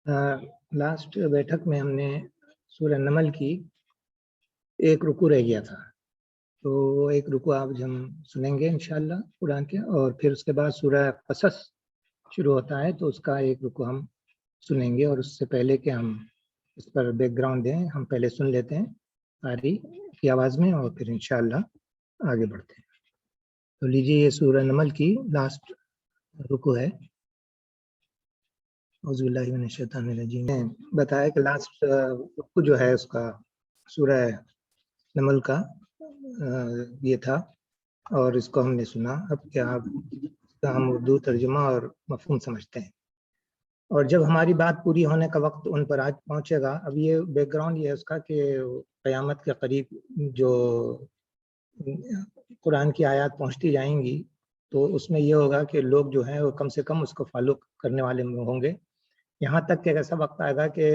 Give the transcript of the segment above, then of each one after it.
Last بیٹھک میں ہم نے سورہ نمل کی ایک رکوع رہ گیا تھا، تو وہ ایک رکوع آج ہم سنیں گے انشاءاللہ قرآن کے، اور پھر اس کے بعد سورہ قصص شروع ہوتا ہے تو اس کا ایک رکوع ہم سنیں گے، اور اس سے پہلے کہ ہم اس پر بیک گراؤنڈ دیں ہم پہلے سن لیتے ہیں قاری کی آواز میں، اور پھر انشاءاللہ آگے بڑھتے ہیں۔ تو لیجیے یہ سورہ نمل کی لاسٹ رکوع ہے۔ اعوذ باللہ من الشیطان الرجیم۔ بتایا کہ لاسٹ رکوع جو ہے اس کا سورہ نمل کا یہ تھا، اور اس کو ہم نے سنا۔ اب کیا ہم اردو ترجمہ اور مفہوم سمجھتے ہیں، اور جب ہماری بات پوری ہونے کا وقت ان پر آج پہنچے گا۔ اب یہ بیک گراؤنڈ یہ ہے اس کا کہ قیامت کے قریب جو قرآن کی آیات پہنچتی جائیں گی تو اس میں یہ ہوگا کہ لوگ جو ہیں وہ کم سے کم اس کو فالو کرنے والے ہوں گے، یہاں تک کہ ایسا وقت آئے گا کہ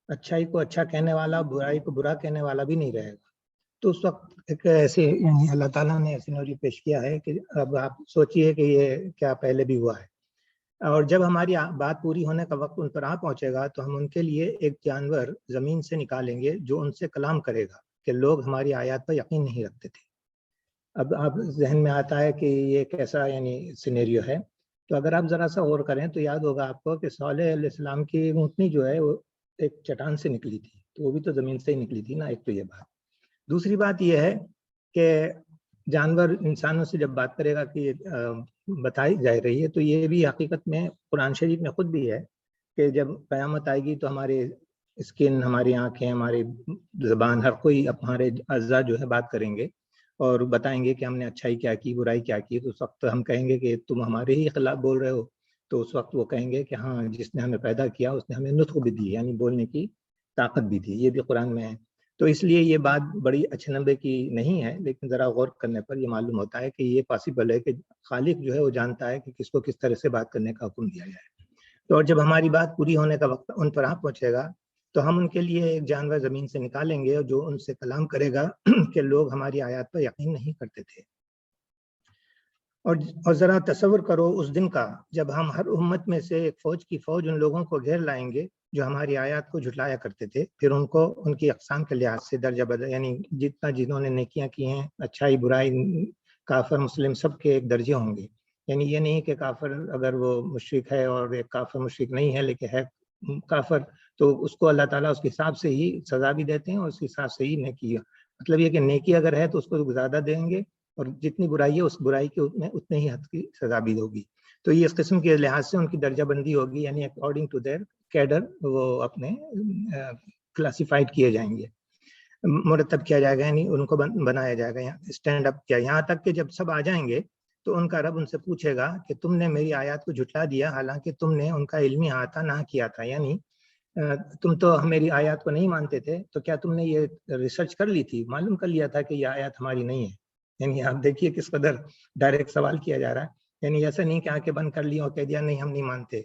اچھائی کو اچھا کہنے والا برائی کو برا کہنے والا بھی نہیں رہے گا۔ تو اس وقت ایک ایسے یعنی اللہ تعالیٰ نے سینریو پیش کیا ہے کہ اب آپ سوچئے کہ یہ کیا پہلے بھی ہوا ہے، اور جب ہماری بات پوری ہونے کا وقت ان پر آ پہنچے گا تو ہم ان کے لیے ایک جانور زمین سے نکالیں گے جو ان سے کلام کرے گا کہ لوگ ہماری آیات پر یقین نہیں رکھتے تھے۔ اب آپ ذہن میں آتا ہے کہ یہ کیسا یعنی سینیریو ہے، تو اگر آپ ذرا سا غور کریں تو یاد ہوگا آپ کو کہ صالح علیہ السلام کی اونٹنی جو ہے وہ ایک چٹان سے نکلی تھی، تو وہ بھی تو زمین سے ہی نکلی تھی نا۔ ایک تو یہ بات، دوسری بات یہ ہے کہ جانور انسانوں سے جب بات کرے گا کہ بتائی جا رہی ہے، تو یہ بھی حقیقت میں قرآن شریف میں خود بھی ہے کہ جب قیامت آئے گی تو ہمارے اسکن، ہماری آنکھیں، ہماری زبان، ہر کوئی ہمارے اعضاء جو ہے بات کریں گے اور بتائیں گے کہ ہم نے اچھائی کیا کی، برائی کیا کی۔ تو اس وقت ہم کہیں گے کہ تم ہمارے ہی خلاف بول رہے ہو، تو اس وقت وہ کہیں گے کہ ہاں جس نے ہمیں پیدا کیا اس نے ہمیں نطق بھی دی، یعنی بولنے کی طاقت بھی دی، یہ بھی قرآن میں ہے۔ تو اس لیے یہ بات بڑی اچھے نمبر کی نہیں ہے، لیکن ذرا غور کرنے پر یہ معلوم ہوتا ہے کہ یہ پاسبل ہے کہ خالق جو ہے وہ جانتا ہے کہ کس کو کس طرح سے بات کرنے کا حکم دیا جائے۔ تو جب ہماری بات پوری ہونے کا وقت ان پر آ پہنچے گا تو ہم ان کے لیے ایک جانور زمین سے نکالیں گے جو ان سے کلام کرے گا کہ لوگ ہماری آیات پر یقین نہیں کرتے تھے۔ اور ذرا تصور کرو اس دن کا جب ہم ہر امت میں سے ایک فوج کی فوج ان لوگوں کو گھیر لائیں گے جو ہماری آیات کو جھٹلایا کرتے تھے، پھر ان کو ان کی اقسام کے لحاظ سے درجہ بدل، یعنی جتنا جنہوں نے نیکیاں کی ہیں، اچھائی برائی، کافر مسلم، سب کے ایک درجے ہوں گے۔ یعنی یہ نہیں کہ کافر اگر وہ مشرک ہے اور ایک کافر مشرک نہیں ہے لیکن ہے کافر، تو اس کو اللہ تعالیٰ اس کے حساب سے ہی سزا بھی دیتے ہیں اور اس کے حساب سے ہی نیکی، مطلب یہ کہ نیکی اگر ہے تو اس کو زیادہ دیں گے، اور جتنی برائی ہے اس برائی کے اتنے ہی حد کی سزا بھی ہوگی۔ تو یہ اس قسم کے لحاظ سے ان کی درجہ بندی ہوگی، یعنی اکارڈنگ ٹو دیئر کیڈر وہ اپنے کلاسیفائڈ کیے جائیں گے، مرتب کیا جائے گا، یعنی ان کو بنایا جائے گا، اسٹینڈ اپ کیا، یہاں تک کہ جب سب آ جائیں گے تو ان کا رب ان سے پوچھے گا کہ تم نے میری آیات کو جھٹلا دیا حالانکہ تم نے ان کا علمی احاطہ نہ کیا تھا، یعنی تم تو میری آیات کو نہیں مانتے تھے، تو کیا تم نے یہ ریسرچ کر لی تھی، معلوم کر لیا تھا کہ یہ آیات ہماری نہیں ہے؟ یعنی آپ دیکھیے کس قدر ڈائریکٹ سوال کیا جا رہا ہے، یعنی ایسا نہیں کہ آنکھیں بند کر لی اور کہہ دیا نہیں ہم نہیں مانتے۔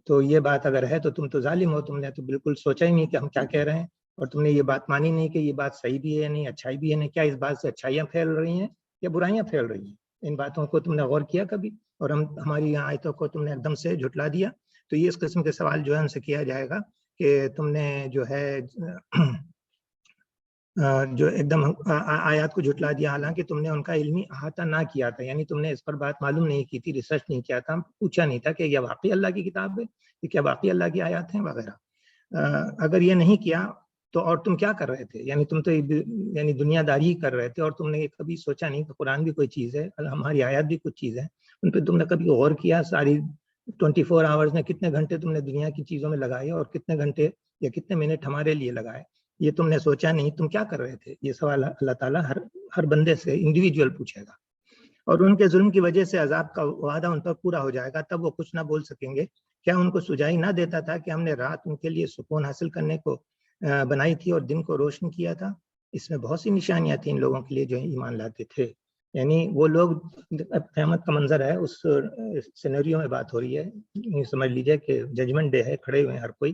تو یہ بات اگر ہے تو تم تو ظالم ہو، تم نے تو بالکل سوچا ہی نہیں کہ ہم کیا کہہ رہے ہیں، اور تم نے یہ بات مانی نہیں کہ یہ بات صحیح بھی ہے یا نہیں، اچھائی بھی ہے نہیں، کیا اس بات سے اچھائیاں پھیل رہی ہیں یا برائیاں پھیل رہی ہیں؟ ان باتوں کو تم نے غور کیا کبھی؟ اور ہماری آیتوں کو تم نے ایک دم سے جھٹلا دیا۔ تو یہ اس قسم کے سوال جو ہے ان سے کیا جائے گا کہ تم نے جو ہے جو ایک دم آیات کو جھٹلا دیا حالانکہ تم نے ان کا علمی احاطہ نہ کیا تھا، یعنی تم نے اس پر بات معلوم نہیں کی تھی، ریسرچ نہیں کیا تھا، پوچھا نہیں تھا کہ یہ واقعی اللہ کی کتاب ہے، یہ کیا واقعی اللہ کی آیات ہیں وغیرہ۔ اگر یہ نہیں کیا تو اور تم کیا کر رہے تھے؟ یعنی تم تو یعنی دنیا داری کر رہے تھے، اور تم نے کبھی سوچا نہیں کہ قرآن بھی کوئی چیز ہے، ہماری آیات بھی کچھ چیز ہے، ان پہ تم نے کبھی غور کیا؟ ساری 24 آورز میں کتنے گھنٹے تم نے دنیا کی چیزوں میں لگائے اور کتنے گھنٹے یا کتنے منٹ ہمارے لیے لگائے؟ یہ تم نے سوچا نہیں، تم کیا کر رہے تھے؟ یہ سوال اللہ تعالیٰ ہر بندے سے انڈیویجول پوچھے گا، اور ان کے ظلم کی وجہ سے عذاب کا وعدہ ان پر پورا ہو جائے گا، تب وہ کچھ نہ بول سکیں گے۔ کیا ان کو سجائی نہ دیتا تھا کہ ہم نے رات ان کے لیے سکون حاصل کرنے کو بنائی تھی اور دن کو روشن کیا تھا؟ اس میں بہت سی نشانیاں تھیں ان لوگوں کے لیے جو ایمان لاتے تھے۔ یعنی وہ لوگ، قیامت کا منظر ہے، اس سینیریو میں بات ہو رہی ہے، یہ سمجھ لیجئے کہ ججمنٹ ڈے ہے، کھڑے ہوئے ہیں ہر کوئی،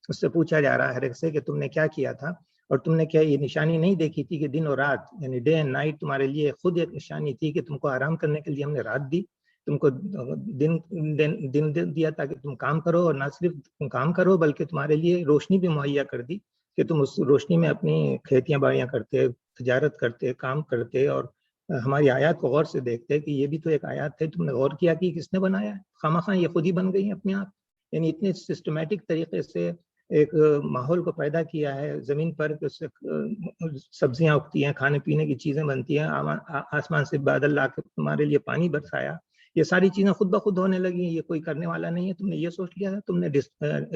اس سے پوچھا جا رہا ہے ہر ایک سے کہ تم نے کیا کیا تھا، اور تم نے کیا یہ نشانی نہیں دیکھی تھی کہ دن اور رات، یعنی ڈے اینڈ نائٹ تمہارے لیے خود ایک نشانی تھی کہ تم کو آرام کرنے کے لیے ہم نے رات دی، تم کو دن دیا تاکہ تم کام کرو، اور نہ صرف تم کام کرو بلکہ تمہارے لیے روشنی بھی مہیا کر دی کہ تم اس روشنی میں اپنی کھیتیاں باڑیاں کرتے، تجارت کرتے، کام کرتے، اور ہماری آیات کو غور سے دیکھتے کہ یہ بھی تو ایک آیات تھے، تم نے غور کیا کہ کس نے بنایا ہے؟ خواہ یہ خود ہی بن گئی ہیں اپنے آپ. یعنی اتنے سسٹمیٹک طریقے سے ایک ماحول کو پیدا کیا ہے زمین پر کہ اس سے سبزیاں اگتی ہیں، کھانے پینے کی چیزیں بنتی ہیں، آسمان سے بادل لا کے تمہارے لیے پانی برسایا. یہ ساری چیزیں خود بخود ہونے لگی ہیں، یہ کوئی کرنے والا نہیں ہے. تم نے یہ سوچ لیا تھا، تم نے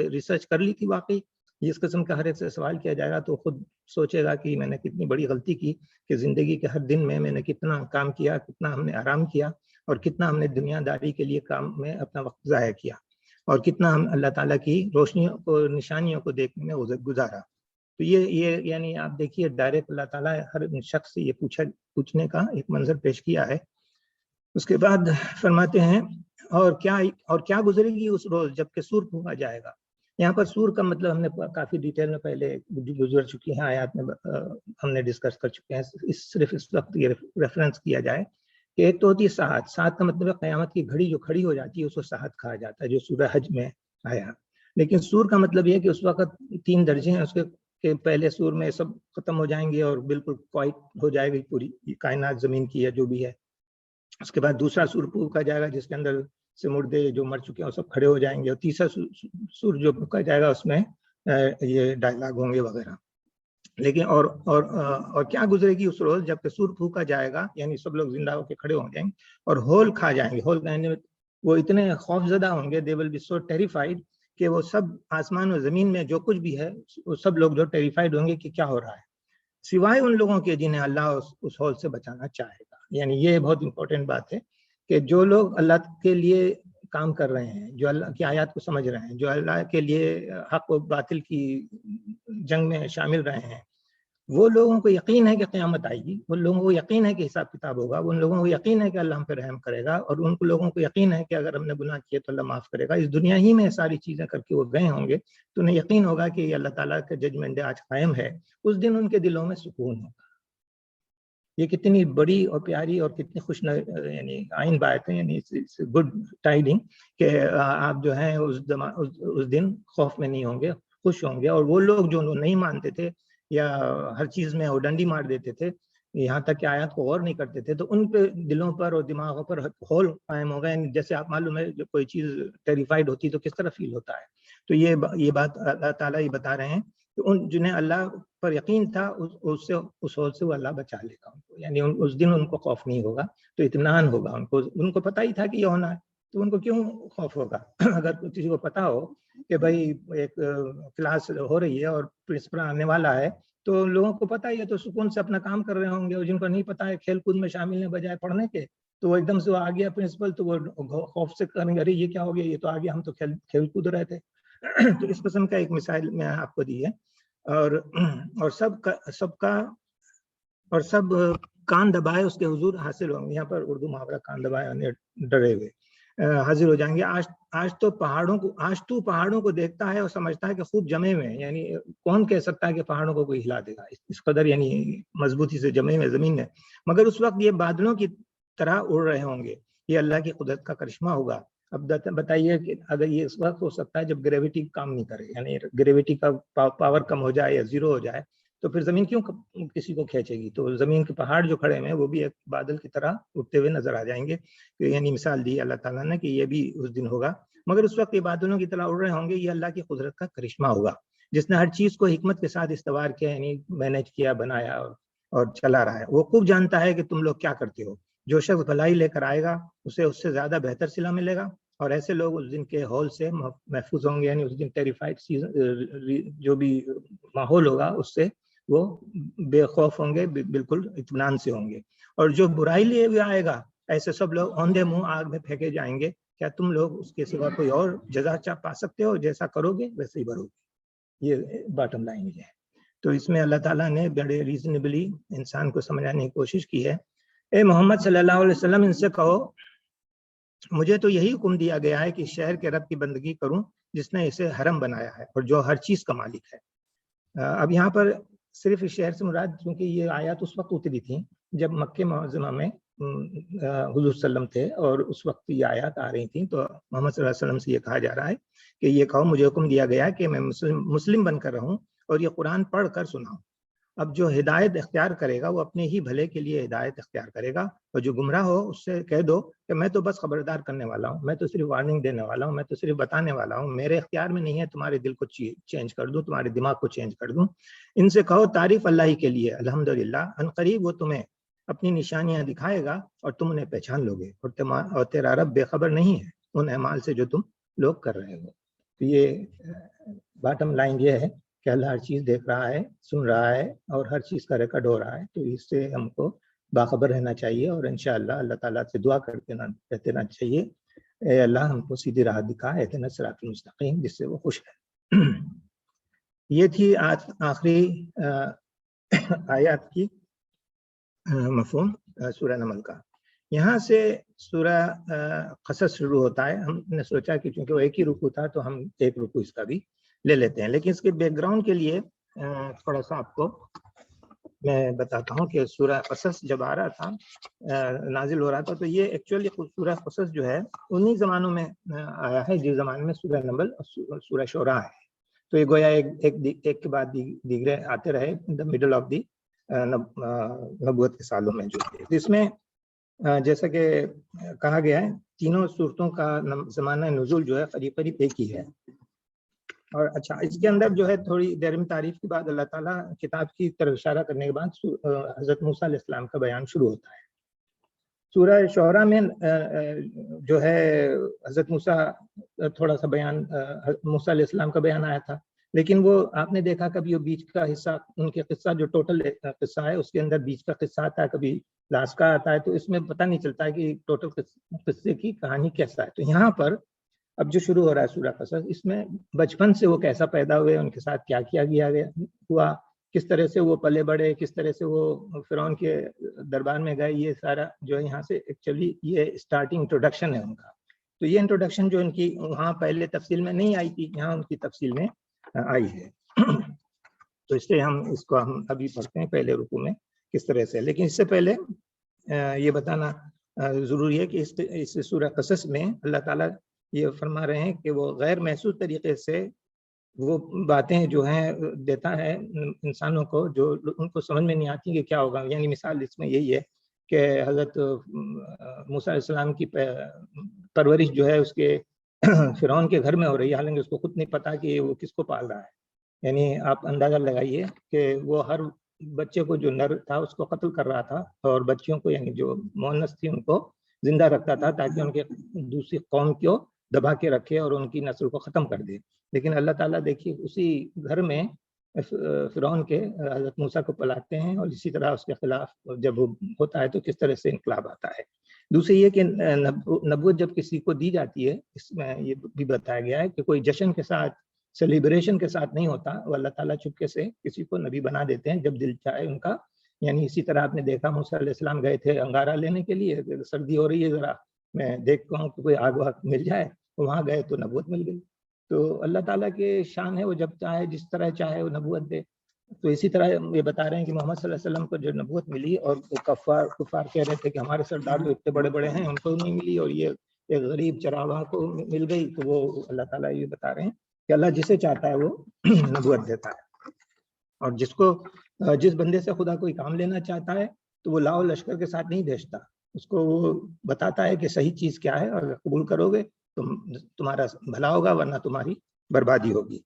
ریسرچ کر لی تھی واقعی؟ اس قسم کا ہر ایک سے سوال کیا جائے گا تو خود سوچے گا کہ میں نے کتنی بڑی غلطی کی کہ زندگی کے ہر دن میں نے کتنا کام کیا، کتنا ہم نے آرام کیا، اور کتنا ہم نے دنیا داری کے لیے کام میں اپنا وقت ضائع کیا، اور کتنا ہم اللہ تعالیٰ کی روشنیوں کو، نشانیوں کو دیکھنے میں گزارا. تو یہ یعنی آپ دیکھیے ڈائریکٹ اللہ تعالیٰ ہر شخص سے یہ پوچھنے کا ایک منظر پیش کیا ہے. اس کے بعد فرماتے ہیں اور کیا گزرے گی اس روز جب کہ سور پھونکا جائے گا. یہاں پر سور کا مطلب ہم نے کافی ڈیٹیل میں پہلے گزر چکی ہیں آیات میں، ہم نے ڈسکس کر چکے ہیں. صرف اس وقت یہ ریفرنس کیا جائے کہ ایک تو ہوتی ہے ساعت. ساعت کا مطلب ہے قیامت کی گھڑی جو کھڑی ہو جاتی ہے اس کو ساعت کہا جاتا ہے، جو سورہ حج میں آیا. لیکن سور کا مطلب یہ ہے کہ اس وقت 3 درجے ہیں اس کے کہ پہلے سور میں سب ختم ہو جائیں گے اور بالکل کوائٹ ہو جائے گی پوری کائنات زمین کی ہے جو بھی ہے. اس کے بعد دوسرا سور پھونکا جائے گا جس کے اندر سے مردے جو مر چکے ہیں وہ سب کھڑے ہو جائیں گے، اور تیسرا سور جو پھونکا جائے گا اس میں یہ ڈائلاگ ہوں گے وغیرہ. لیکن اور کیا گزرے گی اس روز جب کہ سور پھونکا جائے گا، یعنی سب لوگ زندہ ہو کے کھڑے ہو جائیں گے اور ہول کھا جائیں گے. ہول کہنے میں وہ اتنے خوف زدہ ہوں گے، دے ول بی سو ٹیریفائڈ، کہ وہ سب آسمان و زمین میں جو کچھ بھی ہے وہ سب لوگ جو ٹیریفائڈ ہوں گے کہ کیا ہو رہا ہے، سوائے ان لوگوں کے جنہیں اللہ اس ہول سے بچانا چاہے گا. یعنی یہ بہت امپورٹنٹ بات ہے کہ جو لوگ اللہ کے لیے کام کر رہے ہیں، جو اللہ کی آیات کو سمجھ رہے ہیں، جو اللہ کے لیے حق و باطل کی جنگ میں شامل رہے ہیں، وہ لوگوں کو یقین ہے کہ قیامت آئے گی، ان لوگوں کو یقین ہے کہ حساب کتاب ہوگا، ان لوگوں کو یقین ہے کہ اللہ ہم پہ رحم کرے گا، اور ان لوگوں کو یقین ہے کہ اگر ہم نے گناہ کیے تو اللہ معاف کرے گا. اس دنیا ہی میں ساری چیزیں کر کے وہ گئے ہوں گے تو انہیں یقین ہوگا کہ یہ اللہ تعالیٰ کا ججمنٹ آج قائم ہے. اس دن ان کے دلوں میں سکون ہوگا. یہ کتنی بڑی اور پیاری اور کتنی یعنی آئین بات ہے، یعنی گڈ ٹائڈنگ کہ آپ جو ہیں اس دن خوف میں نہیں ہوں گے، خوش ہوں گے. اور وہ لوگ جو نہیں مانتے تھے یا ہر چیز میں وہ ڈنڈی مار دیتے تھے، یہاں تک کہ آیات کو غور نہیں کرتے تھے، تو ان پہ دلوں پر اور دماغوں پر ہول قائم ہوگا. یعنی جیسے آپ معلوم ہے جو کوئی چیز ٹیریفائڈ ہوتی ہے تو کس طرح فیل ہوتا ہے. تو یہ بات اللہ تعالیٰ یہ بتا رہے ہیں کہ ان جنہیں اللہ پر یقین تھا اس ہول سے وہ اللہ بچا لے گا ان کو. یعنی اس دن ان کو خوف نہیں ہوگا، تو اطمینان ہوگا ان کو پتہ ہی تھا کہ یہ ہونا ہے، تو ان کو کیوں خوف ہوگا. اگر کسی کو پتا ہو کہ بھائی ایک کلاس ہو رہی ہے اور پرنسپل آنے والا ہے تو لوگوں کو پتا ہی ہے، تو سکون سے اپنا کام کر رہے ہوں گے. اور جن کو نہیں پتا ہے کھیل کود میں شامل ہیں بجائے پڑھنے کے، تو وہ ایک دم سے وہ آ گیا پرنسپل تو وہ خوف سے کریں گے ارے یہ کیا ہو گیا، یہ تو آ گیا، ہم تو کھیل کود رہے تھے. تو اس قسم کا ایک مثال میں آپ کو دی ہے. اور سب کان دبائے اس کے حضور حاصل ہوں گے. یہاں پر اردو محاورہ کان دبائے ڈرے ہوئے حاضر ہو جائیں گے. آج تو پہاڑوں کو دیکھتا ہے اور سمجھتا ہے کہ خوب جمے ہوئے ہیں. یعنی کون کہہ سکتا ہے کہ پہاڑوں کو کوئی ہلا دے گا، اس قدر یعنی مضبوطی سے جمے ہوئے زمین میں. مگر اس وقت یہ بادلوں کی طرح اڑ رہے ہوں گے. یہ اللہ کی قدرت کا کرشمہ ہوگا. اب بتائیے کہ اگر یہ اس وقت ہو سکتا ہے جب گریویٹی کام نہیں کرے، یعنی گریویٹی کا پاور کم ہو جائے یا زیرو ہو جائے، تو پھر زمین کیوں کسی کو کھینچے گی. تو زمین کے پہاڑ جو کھڑے ہیں وہ بھی ایک بادل کی طرح اٹھتے ہوئے نظر آ جائیں گے. یعنی مثال دی اللہ تعالیٰ نے کہ یہ بھی اس دن ہوگا. مگر اس وقت یہ بادلوں کی طرح اڑ رہے ہوں گے. یہ اللہ کی قدرت کا کرشمہ ہوگا جس نے ہر چیز کو حکمت کے ساتھ استوار کیا، یعنی مینیج کیا، بنایا اور چلا رہا ہے. وہ خوب جانتا ہے کہ تم لوگ کیا کرتے ہو. جو شخص بھلائی لے کر آئے گا اسے اس سے زیادہ بہتر صلہ ملے گا، اور ایسے لوگ اس دن کے ہول سے محفوظ ہوں گے. یعنی اس دن ٹیریفائڈ جو بھی ماحول ہوگا اس سے وہ بے خوف ہوں گے، بالکل اطمینان سے ہوں گے. اور جو برائی لیے ہوئے آئے گا ایسے سب لوگ اوندھے منہ آگ میں پھینکے جائیں گے. کیا تم لوگ اس کے سوا کوئی اور جزا پا سکتے ہو؟ جیسا کرو گے ویسے ہی بھرو گے. یہ باٹم لائن ہے. تو اس میں اللہ تعالیٰ نے بڑے ریزنیبلی انسان کو سمجھانے کی کوشش کی ہے. اے محمد صلی اللہ علیہ وسلم ان سے کہو مجھے تو یہی حکم دیا گیا ہے کہ شہر کے رب کی بندگی کروں جس نے اسے حرم بنایا ہے اور جو ہر چیز کا مالک ہے. اب یہاں پر صرف اس شہر سے مراد، کیونکہ یہ آیات اس وقت اتری تھیں جب مکہ معظمہ میں حضور صلی اللہ علیہ وسلم تھے اور اس وقت یہ آیات آ رہی تھیں، تو محمد صلی اللہ علیہ وسلم سے یہ کہا جا رہا ہے کہ یہ کہو مجھے حکم دیا گیا کہ میں مسلم بن کر رہوں اور یہ قرآن پڑھ کر سناؤں۔ اب جو ہدایت اختیار کرے گا وہ اپنے ہی بھلے کے لیے ہدایت اختیار کرے گا، اور جو گمراہ ہو اس سے کہہ دو کہ میں تو بس خبردار کرنے والا ہوں، میں تو صرف وارننگ دینے والا ہوں، میں تو صرف بتانے والا ہوں، میرے اختیار میں نہیں ہے تمہارے دل کو چینج کر دوں، تمہارے دماغ کو چینج کر دوں۔ ان سے کہو تعریف اللہ ہی کے لیے، الحمدللہ، ان قریب وہ تمہیں اپنی نشانیاں دکھائے گا اور تم انہیں پہچان لو گے، اور تیرا رب بے خبر نہیں ہے ان اعمال سے جو تم لوگ کر رہے ہو۔ تو یہ باٹم لائن یہ ہے کہ اللہ ہر چیز دیکھ رہا ہے، سن رہا ہے، اور ہر چیز کا ریکارڈ ہو رہا ہے، تو اس سے ہم کو باخبر رہنا چاہیے، اور انشاءاللہ اللہ تعالیٰ سے دعا کرتے رہنا چاہیے، اے اللہ ہم کو سیدھی راہ دکھا، اہدنا الصراط المستقیم، جس سے وہ خوش ہے۔ یہ تھی آج آخری آیات کی مفہوم سورہ نمل کا۔ یہاں سے سورہ قصص شروع ہوتا ہے۔ ہم نے سوچا کہ چونکہ وہ ایک ہی رکوع تھا تو ہم ایک رکوع اس کا بھی لے لیتے ہیں، لیکن اس کے بیک گراؤنڈ کے لیے تھوڑا سا آپ کو میں بتاتا ہوں کہ سورہ قصص جب آ رہا تھا، نازل ہو رہا تھا، تو یہ ایکچولی سورہ قصص جو ہے انہی زمانوں میں آیا ہے جس زمانے میں سورہ نمل اور سورہ شعراء ہے۔ تو یہ گویا ایک کے بعد دیگرے آتے رہے دا مڈل آف دی نبوت کے سالوں میں جو تھے۔ اس میں جیسا کہ کہا گیا ہے تینوں صورتوں کا زمانہ نزول جو ہے قریب قریب ایک ہی ہے۔ اور اچھا، اس کے اندر جو ہے تھوڑی دیر میں تعریف کے بعد اللہ تعالیٰ کتاب کی طرف اشارہ کرنے کے بعد حضرت موسیٰ علیہ السلام کا بیان شروع ہوتا ہے۔ سورہ شعراء میں جو ہے حضرت موسیٰ تھوڑا سا بیان موسیٰ علیہ السلام کا بیان آیا تھا، لیکن وہ آپ نے دیکھا کبھی وہ بیچ کا حصہ، ان کے قصہ جو ٹوٹل قصہ ہے اس کے اندر بیچ کا قصہ آتا ہے، کبھی لاسٹ کا آتا ہے، تو اس میں پتہ نہیں چلتا ہے کہ ٹوٹل قصے کی کہانی کیسا ہے۔ تو یہاں پر اب جو شروع ہو رہا ہے سورہ قصص، اس میں بچپن سے وہ کیسا پیدا ہوئے، ان کے ساتھ کیا کیا ہوا، کس طرح سے وہ پلے بڑھے، کس طرح سے وہ فرعون کے دربار میں گئے، یہ سارا جو ہے یہاں سے ایکچولی یہ اسٹارٹنگ انٹروڈکشن ہے ان کا۔ تو یہ انٹروڈکشن جو ان کی وہاں پہلے تفصیل میں نہیں آئی تھی، یہاں ان کی تفصیل میں آئی ہے۔ تو اس لیے ہم اس کو ہم ابھی پڑھتے ہیں پہلے رکوع میں کس طرح سے، لیکن اس سے پہلے یہ بتانا ضروری ہے کہ اس سورہ قصص میں اللہ تعالیٰ یہ فرما رہے ہیں کہ وہ غیر محسوس طریقے سے وہ باتیں جو ہیں دیتا ہے انسانوں کو جو ان کو سمجھ میں نہیں آتی کہ کیا ہوگا۔ یعنی مثال اس میں یہی ہے کہ حضرت موسیٰ علیہ السلام کی پرورش جو ہے اس کے فرعون کے گھر میں ہو رہی ہے، حالانکہ اس کو خود نہیں پتا کہ وہ کس کو پال رہا ہے۔ یعنی آپ اندازہ لگائیے کہ وہ ہر بچے کو جو نر تھا اس کو قتل کر رہا تھا، اور بچیوں کو یعنی جو مؤنث تھی ان کو زندہ رکھتا تھا تاکہ ان کے دوسری قوم کو دبا کے رکھے اور ان کی نسل کو ختم کر دے۔ لیکن اللہ تعالیٰ دیکھیے اسی گھر میں فرعون کے حضرت موسیٰ کو پلاتے ہیں، اور اسی طرح اس کے خلاف جب ہوتا ہے تو کس طرح سے انقلاب آتا ہے۔ دوسری یہ کہ نبوت جب کسی کو دی جاتی ہے، اس میں یہ بھی بتایا گیا ہے کہ کوئی جشن کے ساتھ سیلیبریشن کے ساتھ نہیں ہوتا، وہ اللہ تعالیٰ چپکے سے کسی کو نبی بنا دیتے ہیں جب دل چاہے ان کا۔ یعنی اسی طرح آپ نے دیکھا موسیٰ علیہ السلام گئے تھے انگارہ لینے کے لیے، سردی ہو رہی ہے ذرا میں دیکھتا ہوں کہ کوئی آگ واگ مل جائے، وہاں گئے تو نبوت مل گئی۔ تو اللہ تعالیٰ کے شان ہے، وہ جب چاہے جس طرح چاہے وہ نبوت دے۔ تو اسی طرح یہ بتا رہے ہیں کہ محمد صلی اللہ علیہ وسلم کو جو نبوت ملی، اور کفار کہہ رہے تھے کہ ہمارے سردار تو اتنے بڑے بڑے ہیں ان کو نہیں ملی، اور یہ ایک غریب چراواہ کو مل گئی، تو وہ اللہ تعالیٰ یہ بتا رہے ہیں کہ اللہ جسے چاہتا ہے وہ نبوت دیتا ہے، اور جس بندے سے خدا کوئی کام لینا چاہتا ہے تو وہ لاؤ لشکر کے ساتھ نہیں بھیجتا، اس کو وہ بتاتا ہے کہ صحیح چیز کیا ہے، اور قبول کرو گے تمہارا بھلا ہوگا ورنہ تمہاری بربادی ہوگی۔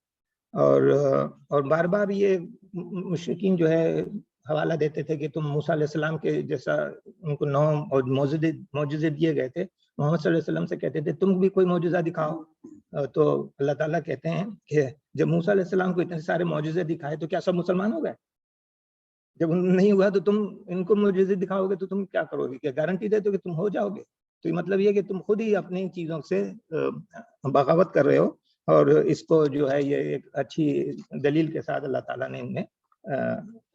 اور بار بار یہ مشرکین جو ہے حوالہ دیتے تھے کہ تم موسیٰ علیہ السلام کے جیسا، ان کو 9 اور معجزے دیے گئے تھے، محمد صلی اللہ علیہ وسلم سے کہتے تھے تم بھی کوئی معجزہ دکھاؤ۔ تو اللہ تعالیٰ کہتے ہیں کہ جب موسیٰ علیہ السلام کو اتنے سارے معجزے دکھائے تو کیا سب مسلمان ہو گئے؟ جب نہیں ہوا تو تم ان کو معجزے دکھاؤ گے تو تم کیا کرو گے؟ کیا گارنٹی دے دو کہ تم ہو جاؤ گے؟ تو یہ مطلب یہ کہ تم خود ہی اپنی چیزوں سے بغاوت کر رہے ہو، اور اس کو جو ہے یہ ایک اچھی دلیل کے ساتھ اللہ تعالیٰ نے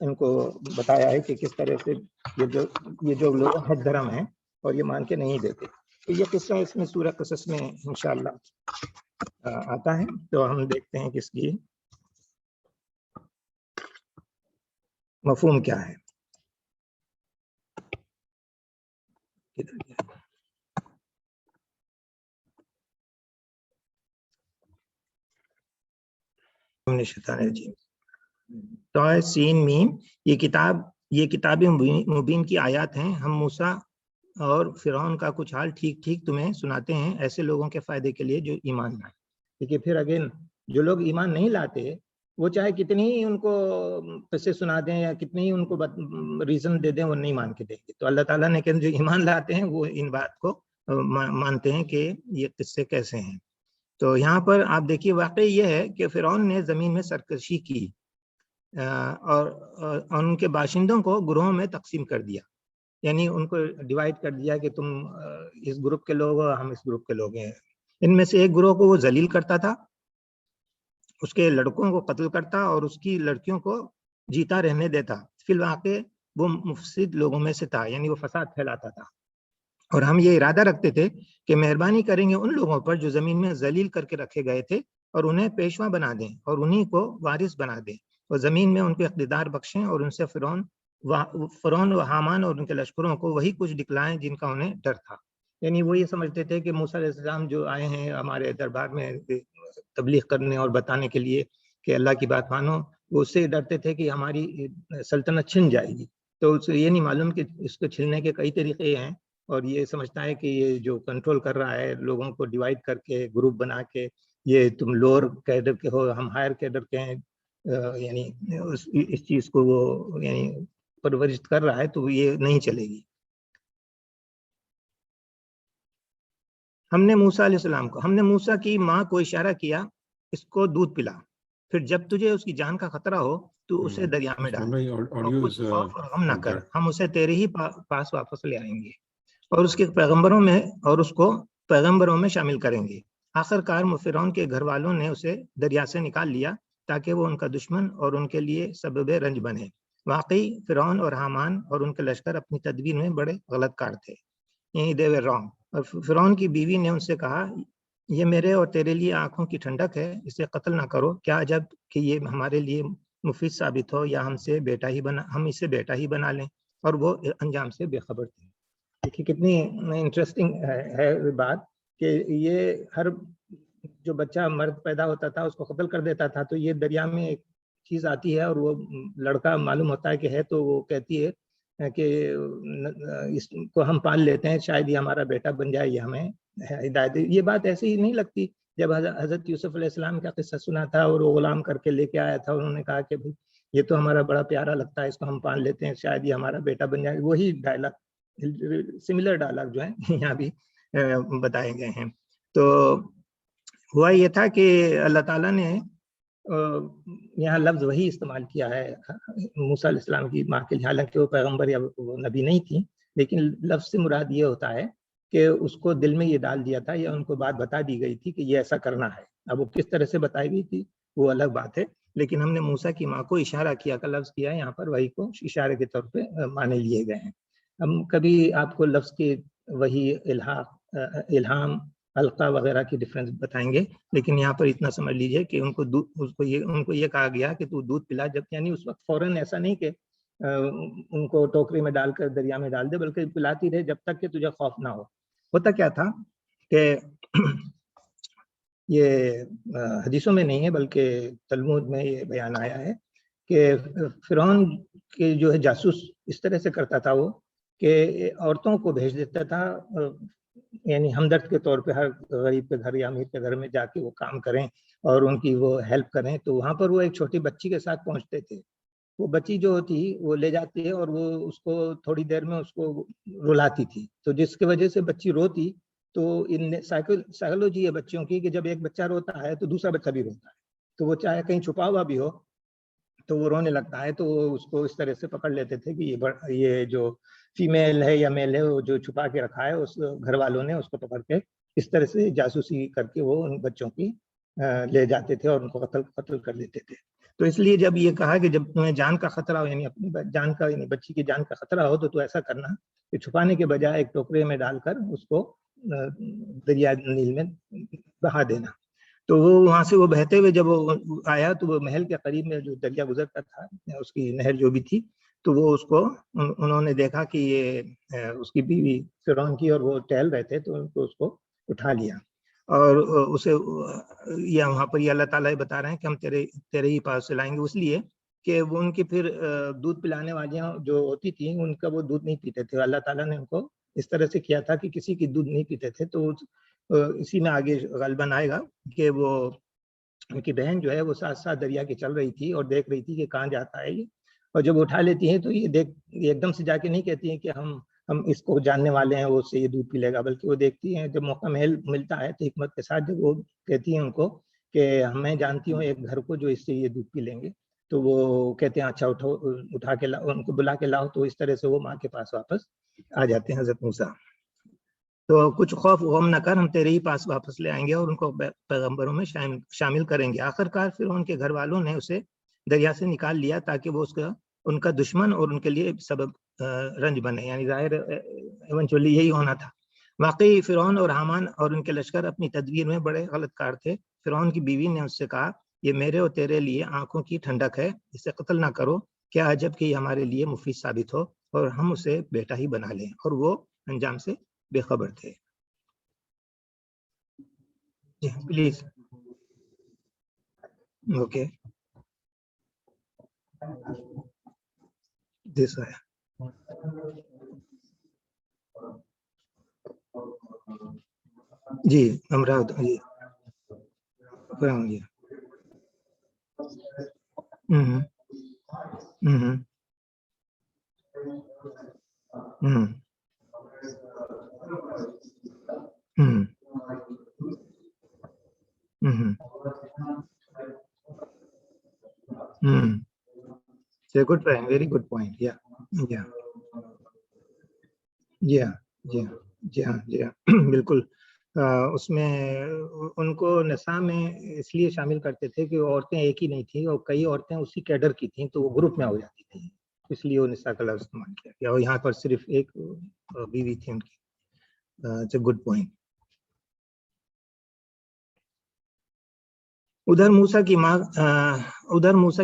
ان کو بتایا ہے کہ کس طرح سے یہ جو لوگ حد درم ہیں اور یہ مان کے نہیں دیتے۔ تو یہ قصہ اس میں سورہ قصص میں انشاءاللہ آتا ہے، تو ہم دیکھتے ہیں کہ اس کی مفہوم کیا ہے۔ تو سین میم یہ کتاب مبین کی آیات ہیں. ہم موسیٰ اور فرعون کا کچھ حال ٹھیک ٹھیک تمہیں سناتے ہیں ایسے لوگوں کے فائدے کے لیے جو ایمان لائیں. دیکھیے پھر اگین جو لوگ ایمان نہیں لاتے وہ چاہے کتنی ہی ان کو قصے سنا دیں یا کتنی ہی ان کو ریزن دے دیں وہ نہیں مان کے دیں گے. تو اللہ تعالیٰ نے کہا جو ایمان لاتے ہیں وہ ان بات کو مانتے ہیں کہ یہ قصے کیسے ہیں. تو یہاں پر آپ دیکھیے واقعی یہ ہے کہ فرعون نے زمین میں سرکشی کی اور ان کے باشندوں کو گروہوں میں تقسیم کر دیا. یعنی ان کو ڈیوائیڈ کر دیا کہ تم اس گروپ کے لوگ ہو ہم اس گروپ کے لوگ ہیں. ان میں سے ایک گروہ کو وہ ذلیل کرتا تھا, اس کے لڑکوں کو قتل کرتا اور اس کی لڑکیوں کو جیتا رہنے دیتا. فی الواقع وہ مفسد لوگوں میں سے تھا, یعنی وہ فساد پھیلاتا تھا. اور ہم یہ ارادہ رکھتے تھے کہ مہربانی کریں گے ان لوگوں پر جو زمین میں ذلیل کر کے رکھے گئے تھے اور انہیں پیشوا بنا دیں اور انہی کو وارث بنا دیں اور زمین میں ان کو اقتدار بخشیں اور ان سے فرعون و حامان اور ان کے لشکروں کو وہی کچھ دکھلائیں جن کا انہیں ڈر تھا. یعنی وہ یہ سمجھتے تھے کہ موسیٰ علیہ السلام جو آئے ہیں ہمارے دربار میں تبلیغ کرنے اور بتانے کے لیے کہ اللہ کی بات مانو, وہ اس سے ڈرتے تھے کہ ہماری سلطنت چھن جائے گی. تو اسے یہ نہیں معلوم کہ اس کو چھلنے کے کئی طریقے ہیں, اور یہ سمجھتا ہے کہ یہ جو کنٹرول کر رہا ہے لوگوں کو ڈیوائیڈ کر کے گروپ بنا کے یہ تم لوور کیڈر کے ہو ہم ہائر کیڈر کے ہیں, یعنی اس چیز کو وہ یعنی پرورش کر رہا ہے, تو یہ نہیں چلے گی. ہم نے موسیٰ کی ماں کو اشارہ کیا اس کو دودھ پلا, پھر جب تجھے اس کی جان کا خطرہ ہو تو اسے دریا میں ڈال اور کچھ خوف اور غم نہ کر, ہم اسے تیرے ہی پاس واپس لے آئیں گے اور اس کے پیغمبروں میں شامل کریں گے. آخر کار فرعون کے گھر والوں نے اسے دریا سے نکال لیا تاکہ وہ ان کا دشمن اور ان کے لیے سبب رنج بنے. واقعی فرعون اور حامان اور ان کے لشکر اپنی تدبیر میں بڑے غلط کار تھے, یعنی they were wrong. اور فرعون کی بیوی نے ان سے کہا یہ میرے اور تیرے لیے آنکھوں کی ٹھنڈک ہے, اسے قتل نہ کرو, کیا عجب کہ یہ ہمارے لیے مفید ثابت ہو یا ہم اسے بیٹا ہی بنا لیں. اور وہ انجام سے بے خبر تھے. دیکھیے کتنی انٹرسٹنگ ہے بات کہ یہ ہر جو بچہ مرد پیدا ہوتا تھا اس کو قتل کر دیتا تھا, تو یہ دریا میں ایک چیز آتی ہے اور وہ لڑکا معلوم ہوتا ہے کہ ہے, تو وہ کہتی ہے کہ اس کو ہم پال لیتے ہیں, شاید یہ ہمارا بیٹا بن جائے, یہ ہمیں ہدایت. یہ بات ایسی ہی نہیں لگتی. جب حضرت یوسف علیہ السلام کا قصہ سنا تھا اور وہ غلام کر کے لے کے آیا تھا, انہوں نے کہا کہ یہ تو ہمارا بڑا پیارا لگتا ہے, اس کو ہم پال لیتے ہیں, شاید یہ ہمارا بیٹا بن جائے. وہی ڈائلاگ سملر ڈائلاگ جو ہیں یہاں بھی بتائے گئے ہیں. تو ہوا یہ تھا کہ اللہ تعالیٰ نے یہاں لفظ وہی استعمال کیا ہے موسیٰ علیہ السلام کی ماں کے لیے, حالانکہ وہ پیغمبر یا وہ نبی نہیں تھی, لیکن لفظ سے مراد یہ ہوتا ہے کہ اس کو دل میں یہ ڈال دیا تھا یا ان کو بات بتا دی گئی تھی کہ یہ ایسا کرنا ہے. اب وہ کس طرح سے بتائی گئی تھی وہ الگ بات ہے, لیکن ہم نے موسیٰ کی ماں کو اشارہ کیا کا لفظ کیا ہے یہاں پر, وہی کو اشارے کے طور پہ مانے لیے گئے ہیں. ہم کبھی آپ کو لفظ کی وہی الہام القا وغیرہ کی ڈفرینس بتائیں گے, لیکن یہاں پر اتنا سمجھ لیجئے کہ ان کو یہ کہا گیا کہ تو دودھ پلا, جب یعنی اس وقت فوراً ایسا نہیں کہ ان کو ٹوکری میں ڈال کر دریا میں ڈال دے, بلکہ پلاتی رہے جب تک کہ تجھے خوف نہ ہو. ہوتا کیا تھا کہ یہ حدیثوں میں نہیں ہے بلکہ تلمود میں یہ بیان آیا ہے کہ فرعون کے جو ہے جاسوس اس طرح سے کرتا تھا وہ کہ عورتوں کو بھیج دیتا تھا, یعنی ہمدرد کے طور پہ ہر غریب کے گھر یا امیر کے گھر میں جا کے وہ کام کریں اور ان کی وہ ہیلپ کریں. تو وہاں پر وہ ایک چھوٹی بچی کے ساتھ پہنچتے تھے. وہ بچی جو ہوتی وہ لے جاتی ہے اور وہ اس کو تھوڑی دیر میں اس کو رلاتی تھی, تو جس کی وجہ سے بچی روتی. تو ان سائیکولوجی ہے بچوں کی کہ جب ایک بچہ روتا ہے تو دوسرا بچہ بھی روتا ہے, تو وہ چاہے کہیں چھپا ہوا بھی ہو تو وہ رونے لگتا ہے, تو وہ اس کو اس طرح سے پکڑ لیتے تھے کہ یہ جو فیمیل ہے یا میل ہے وہ جو چھپا کے رکھا ہے, اس گھر والوں نے اس کو پکڑ کے اس طرح سے جاسوسی کر کے وہ ان بچوں کی لے جاتے تھے اور ان کو قتل کر دیتے تھے. تو اس لیے جب یہ کہا کہ جب تمہیں جان کا خطرہ ہو, یعنی اپنی جان کا یعنی بچی کی جان کا خطرہ ہو, تو ایسا کرنا کہ چھپانے کے بجائے ایک ٹوکرے میں ڈال کر اس کو دریا نیل میں بہا دینا. تو وہ وہاں سے وہ بہتے ہوئے جب وہ آیا تو وہ محل کے قریب میں جو دریا گزرتا تھا اس کی نہر جو بھی تھی, تو وہ اس کو انہوں نے دیکھا کہ یہ اس کی بیوی فرعون کی اور وہ ٹہل رہے تھے، تو ان کو اس کو اٹھا لیا اور اسے یا وہاں پر یہ اللہ تعالیٰ بتا رہے ہیں کہ ہم تیرے ہی پاس سے لائیں گے، اس لیے کہ وہ ان کی پھر دودھ پلانے والیاں جو ہوتی تھیں ان کا وہ دودھ نہیں پیتے تھے. اللہ تعالیٰ نے ان کو اس طرح سے کیا تھا کہ کسی کی دودھ نہیں پیتے تھے. تو اسی میں آگے غالباً آئے گا کہ وہ ان کی بہن جو ہے وہ ساتھ ساتھ دریا کے چل رہی تھی اور دیکھ رہی تھی کہ کہاں جاتا ہے یہ، اور جب اٹھا لیتی ہیں تو یہ ایک دم سے جا کے نہیں کہتی ہیں کہ ہم اس کو جاننے والے ہیں، وہ اس سے یہ دودھ پی لے گا، بلکہ وہ دیکھتی ہیں جب موقع ملتا ہے تو حکمت کے ساتھ جب وہ کہتی ہیں ان کو کہ میں جانتی ہوں ایک گھر کو جو اس سے یہ دودھ پی لیں گے، تو وہ کہتے ہیں اچھا اٹھا کے لاؤ، ان کو بلا کے لاؤ. تو اس طرح سے وہ ماں کے پاس واپس آ جاتے ہیں حضرت موسیٰ. تو کچھ خوف غم نہ کر، ہم تیرے ہی پاس واپس لے آئیں گے اور ان کو پیغمبروں میں شامل کریں گے. آخرکار پھر ان کے گھر والوں نے اسے دریا سے نکال لیا تاکہ وہ ان کا دشمن اور ان کے لیے سبب رنج بنے، یعنی ظاہر ایونچولی یہی ہونا تھا. واقعی فرعون اور حامان اور ان کے لشکر اپنی تدبیر میں بڑے غلط کار تھے. فرعون کی بیوی نے اس سے کہا یہ میرے اور تیرے لیے آنکھوں کی ٹھنڈک ہے، اسے قتل نہ کرو، کیا عجب کہ یہ ہمارے لیے مفید ثابت ہو اور ہم اسے بیٹا ہی بنا لیں. اور وہ انجام سے بے خبر تھے. جی پلیز. اوکے دس ہے. جی امراؤ جی جی. Good point, very good point. Yeah. بالکل. اس میں ان کو نساء میں اس لیے شامل کرتے تھے کہ عورتیں ایک ہی نہیں تھیں اور کئی عورتیں اسی کیڈر کی تھیں، تو وہ گروپ میں ہو جاتی تھیں، اس لیے وہ نساء کا لفظ استعمال کیا گیا اور یہاں پر صرف ایک بیوی تھی ان کی. It's a good point. ادھر موسیٰ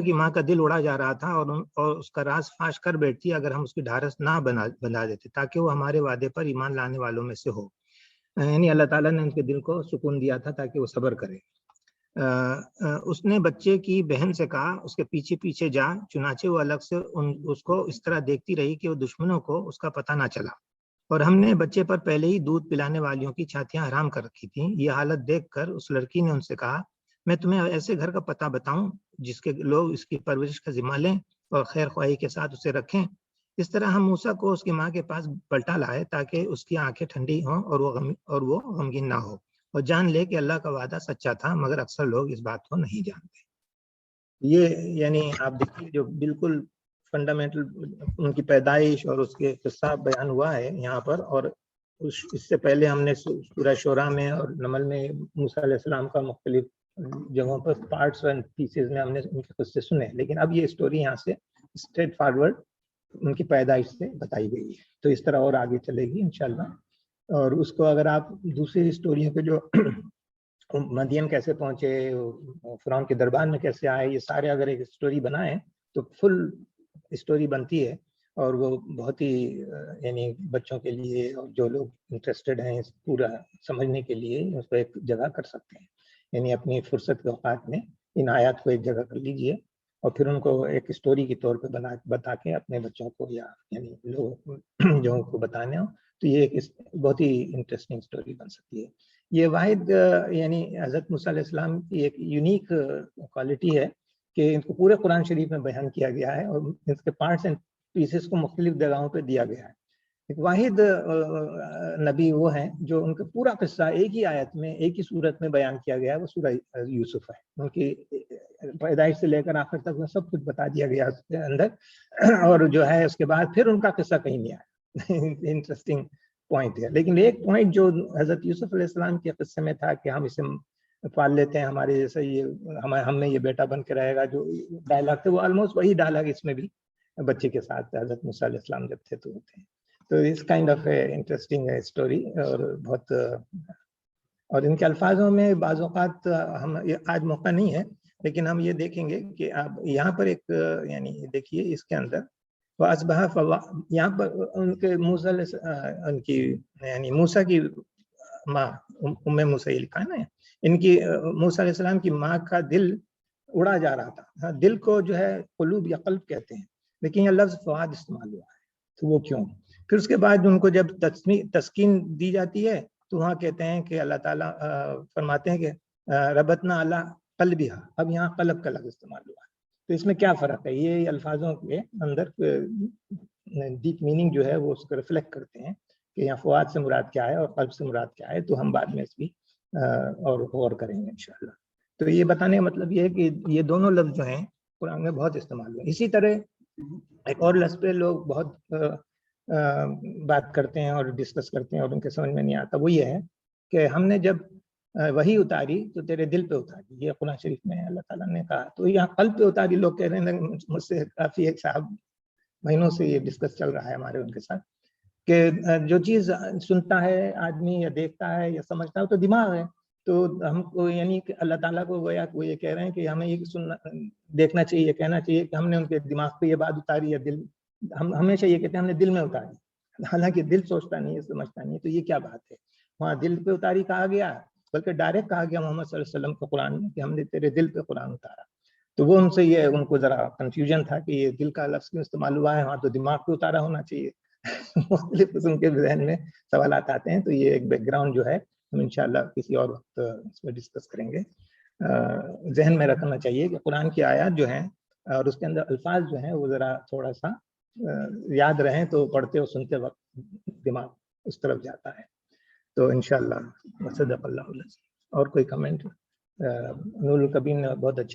کی ماں کا دل اڑا جا رہا تھا اور اس کا راز فاش کر بیٹھتی اگر ہم اس کی ڈھارس نہ بنا دیتے تاکہ وہ ہمارے وعدے پر ایمان لانے والوں میں سے ہو. یعنی اللہ تعالیٰ نے ان کے دل کو سکون دیا تھا تاکہ وہ صبر کرے. اس نے بچے کی بہن سے کہا اس کے پیچھے پیچھے جا، چنانچہ وہ الگ سے اس کو اس طرح دیکھتی رہی کہ وہ دشمنوں کو اس کا پتہ نہ چلا. اور ہم نے بچے پر پہلے ہی دودھ پلانے والیوں کی چھاتیاں حرام کر رکھی تھیں. یہ حالت دیکھ کر اس لڑکی نے ان سے کہا میں تمہیں ایسے گھر کا پتہ بتاؤں جس کے لوگ اس کی پرورش کا ذمہ لیں اور خیر خواہی کے ساتھ اسے رکھیں. اس طرح ہم موسیٰ کو اس کی ماں کے پاس پلٹا لائے تاکہ اس کی آنکھیں ٹھنڈی ہوں اور وہ غمگین نہ ہو اور جان لے کہ اللہ کا وعدہ سچا تھا، مگر اکثر لوگ اس بات کو نہیں جانتے. یہ یعنی آپ دیکھیے جو بالکل فنڈامنٹل ان کی پیدائش اور اس کے قصہ بیان ہوا ہے یہاں پر. اور اس سے پہلے ہم نے سورہ شعراء میں اور نمل میں موسیٰ علیہ السلام کا مختلف جگہوں پر پارٹس اینڈ پیسز میں ہم نے ان کے قصے سنے، لیکن اب یہ اسٹوری یہاں سے اسٹریٹ فارورڈ ان کی پیدائش سے بتائی گئی ہے. تو اس طرح اور آگے چلے گی انشاءاللہ. اور اس کو اگر آپ دوسری اسٹوریوں کے جو مدین کیسے پہنچے، فرعون کے دربار میں کیسے آئے، یہ سارے اگر ایک اسٹوری بنائیں تو فل اسٹوری بنتی ہے. اور وہ بہت ہی یعنی بچوں کے لیے اور جو لوگ انٹرسٹڈ ہیں اس پورا سمجھنے کے لیے اس کو ایک جگہ کر سکتے ہیں. یعنی اپنی فرصت کے اوقات میں ان آیات کو ایک جگہ کر لیجئے اور پھر ان کو ایک اسٹوری کے طور پہ بتا کے اپنے بچوں کو یا یعنی لوگوں جو کو بتانے ہو تو یہ ایک بہت ہی انٹرسٹنگ اسٹوری بن سکتی ہے. یہ واحد یعنی حضرت موسیٰ علیہ السلام کی ایک یونیک کوالٹی ہے کہ ان کو پورے قرآن شریف میں بیان کیا گیا ہے اور اس کے پارٹس اینڈ پیسز کو مختلف جگہوں پہ دیا گیا ہے. ایک واحد نبی وہ ہیں جو ان کا پورا قصہ ایک ہی آیت میں ایک ہی صورت میں بیان کیا گیا ہے، وہ سورہ یوسف ہے. ان کی پیدائش سے لے کر آخر تک وہ سب کچھ بتا دیا گیا اس کے اندر، اور جو ہے اس کے بعد پھر ان کا قصہ کہیں نہیں آیا. انٹرسٹنگ پوائنٹ ہے. لیکن ایک پوائنٹ جو حضرت یوسف علیہ السلام کے قصے میں تھا کہ ہم اسے پال لیتے ہیں ہمارے جیسے، یہ ہم میں یہ بیٹا بن کے رہے گا، جو ڈائلاگ تھے وہ آلموسٹ وہی ڈائلاگ اس میں بھی بچے کے ساتھ حضرت موسیٰ علیہ السلام جب تھے تو وہ تھے. تو اس کائنڈ آف انٹرسٹنگ اسٹوری اور بہت اور ان کے الفاظوں میں بعض اوقات ہم آج موقع نہیں ہے لیکن ہم یہ دیکھیں گے کہ آپ یہاں پر ایک یعنی دیکھیے اس کے اندر فَأَصْبَحَ یہاں پر ان کے ان کی یعنی موسیٰ کی ماں ام موسیٰ یہ لکھا ہے نا، ان کی موسیٰ علیہ السلام کی ماں کا دل اڑا جا رہا تھا. دل کو جو ہے قلوب یا قلب کہتے ہیں، لیکن یہ لفظ فؤاد استعمال ہوا ہے، تو وہ کیوں؟ پھر اس کے بعد ان کو جب تسکین دی جاتی ہے تو وہاں کہتے ہیں کہ اللہ تعالیٰ فرماتے ہیں کہ ربطنا علی قلبہا، اب یہاں قلب کا لفظ استعمال ہوا ہے. تو اس میں کیا فرق ہے؟ یہ الفاظوں کے اندر ڈیپ میننگ جو ہے وہ اس کو ریفلیکٹ کرتے ہیں کہ یہاں فؤاد سے مراد کیا ہے اور قلب سے مراد کیا ہے. تو ہم بعد میں اس کی اور غور کریں گے انشاءاللہ. تو یہ بتانے کا مطلب یہ ہے کہ یہ دونوں لفظ جو ہیں قرآن میں بہت استعمال ہوئے. اسی طرح ایک اور لفظ پہ لوگ بہت بات کرتے ہیں اور ڈسکس کرتے ہیں اور ان کے سمجھ میں نہیں آتا. وہ یہ ہے کہ ہم نے جب وہی اتاری تو تیرے دل پہ اتاری، یہ قرآن شریف میں اللہ تعالیٰ نے کہا. تو یہاں قلب پہ اتاری لوگ کہہ رہے ہیں. مجھ سے کافی ایک صاحب مہینوں سے یہ ڈسکس چل رہا ہے ہمارے ان کے ساتھ کہ جو چیز سنتا ہے آدمی یا دیکھتا ہے یا سمجھتا ہے تو دماغ ہے. تو ہم کو یعنی کہ اللہ تعالیٰ کو وہ یہ کہہ رہے ہیں کہ ہمیں یہ سننا دیکھنا چاہیے، کہنا چاہیے کہ ہم نے ان کے دماغ پہ یہ بات اتاری یا دل. ہم ہمیشہ یہ کہتے ہیں ہم نے دل میں اتاری، حالانکہ دل سوچتا نہیں ہے، سمجھتا نہیں ہے. تو یہ کیا بات ہے؟ وہاں دل پہ اتاری کہا گیا، بلکہ ڈائریکٹ کہا گیا محمد صلی اللہ علیہ وسلم کو قرآن میں کہ ہم نے تیرے دل پہ قرآن اتارا. تو وہ ان سے یہ ان کو ذرا کنفیوژن تھا کہ یہ دل کا لفظ کیوں استعمال ہوا ہے، وہاں تو دماغ پہ اتارا ہونا چاہیے. مختلف قسم کے ذہن میں سوالات آتے ہیں. تو یہ ایک بیک گراؤنڈ جو ہے ہم انشاءاللہ کسی اور وقت اس پہ ڈسکس کریں گے. ذہن میں رکھنا چاہیے کہ قرآن کی آیات جو ہیں اور اس کے اندر الفاظ جو ہیں وہ ذرا تھوڑا سا یاد رہیں تو پڑھتے اور سنتے وقت دماغ اس طرف جاتا ہے. تو انشاءاللہ صدق اللہ العظیم. اور کوئی کمنٹ؟ نور الکبیر نے بہت اچھی